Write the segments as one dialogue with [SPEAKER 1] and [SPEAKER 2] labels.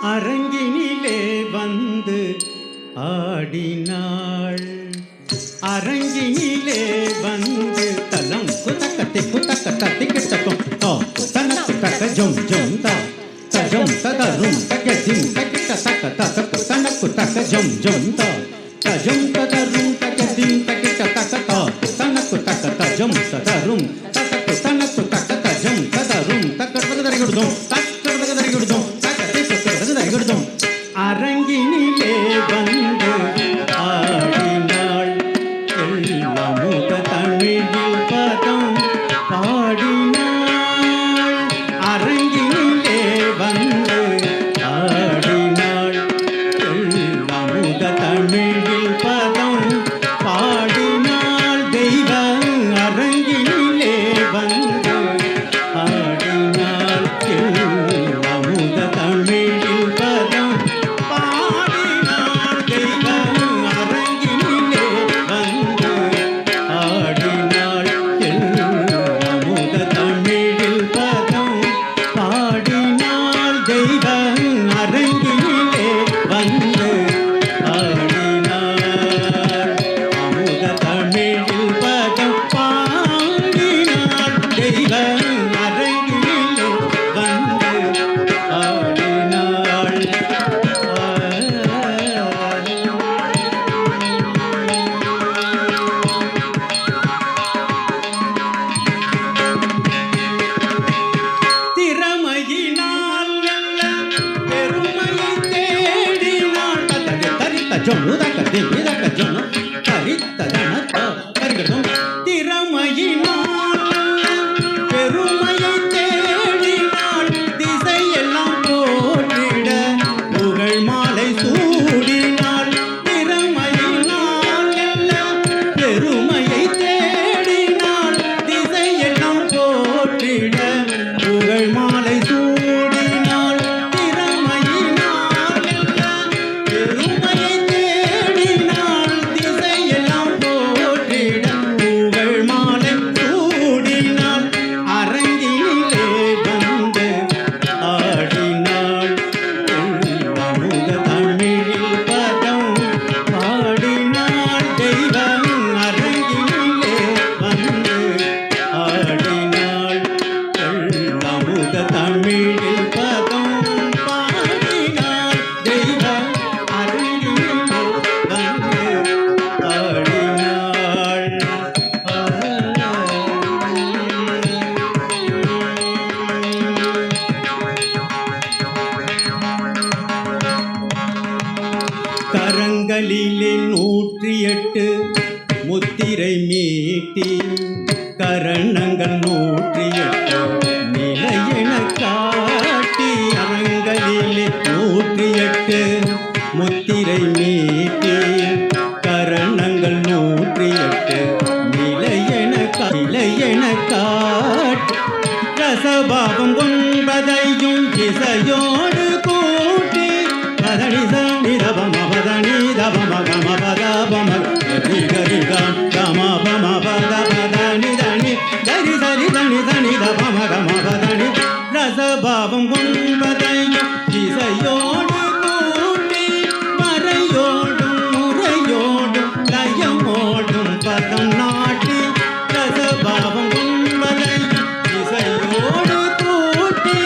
[SPEAKER 1] அரங்கினிலே வந்து ஆடினாள். அரங்கினிலே வந்து தலம் குதக்கத்தை குதக்கத்தை கிட்டக்கும் தனக்கு தக்க ஜம் ஜம் தா தஜம் ததரும் தகஜிம் தகிட்ட தக்க தக்க தனக்கு தக்க ஜம் ஜம் தா தஜம் ததரும் தகஜிம் தகிட்ட தக்க தனக்கு தக்க தஜம் ததரும் தனக்கு தனக்கு தக்க தஜம் ததரும் தக்கடதரை கொடுத்தோம் தக்கடதரை கொடுத்தோம் தக்கத்தை தக்கடதரை கொடுத்தோம். அரங்கினிலே வந்து ஆடினாள். எல்லமுக தமிழில் பதம் பாடினாள். அரங்கினிலே வந்து ஆடினாள். எல்லமுக தமிழில் பதம் பாடினாள். தெய்வ அரங்கினிலே வந்து ஆடினாள். எல்லமுக தமிழில் பதம் பாடினாள். தெய்வ அரங்கினிலே வந்து ஆடினாள். எல்லமுக தமிழில் பதம் பாடினாள். தெய்வ அரங்கினிலே வந்து ஆடினாள். அமுத தமிழில் பதம் பாடினாள். தெய்வ அரங்கினிலே வந்து ஆடினாள். திறமையினால் நல்ல பெருமையை தேடினாள். தரித்த ஜொன்னு தக்கதி தக்க ஜொன்னு தரித்த தனத்த தரிகடும். திறமையினால் பெருமையை தேடினாள். திசையெல்லாம் போற்றிட புகழ் மாலை சூடினாள். திறமையினால் நல்ல பெருமையை தேடினாள். திசையெல்லாம் போற்றிட புகழ் மாலை சூடினாள். திறமையினால் நல்ல பெருமையை தேடினாள். திசையெல்லாம் போற்றிட புகழ் மாலை சூடினாள். அரங்கினிலே வந்து ஆடினாள். அமுத தமிழில் பதம் பாடினாள். தெய்வ அரங்கினிலே வந்து ஆடினாள். அமுத தமிழில் பதம் பாடினாள். தெய்வ அரங்கினிலே வந்து ஆடினாள். கரங்களிலே 108 முத்திரை மீட்டி கரணங்கள் 108 நிலையென காட்டி. அரங்களிலே 108 முத்திரை மீட்டி கரணங்கள் 108 நிலையென காட்டி. ரசபாவம் 9ஐயும் இசையோடு கூட்டி பதனி சனி தபம பதனி தபம கம பதபம கரி கரி கம பம பத பதனி தனி கரி சரி தனி தனி தபம கம பதனி. ரசபாவம் 9ஐயும் இசையோடு கூட்டி மறையோடும் முறையோடும் லயமோடும் பதம் நாட்டி. ரசபாவம் 9ஐயும் இசையோடு கூட்டி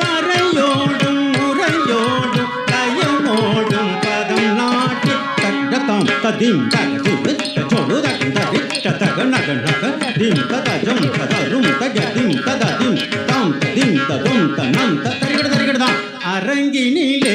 [SPEAKER 1] மறையோடும் முறையோடும் லயமோடும் பதம் நாட்டி. தக்கதம் ததிம் தகஜிம் தஜோடு தகந்தரிட்ட தக நக நக திம் ததஜம் ததரும் தகதிம் தததிம் தாம் ததிம் ததும் தனம் தரிகட தரிகடதான். அரங்கினிலே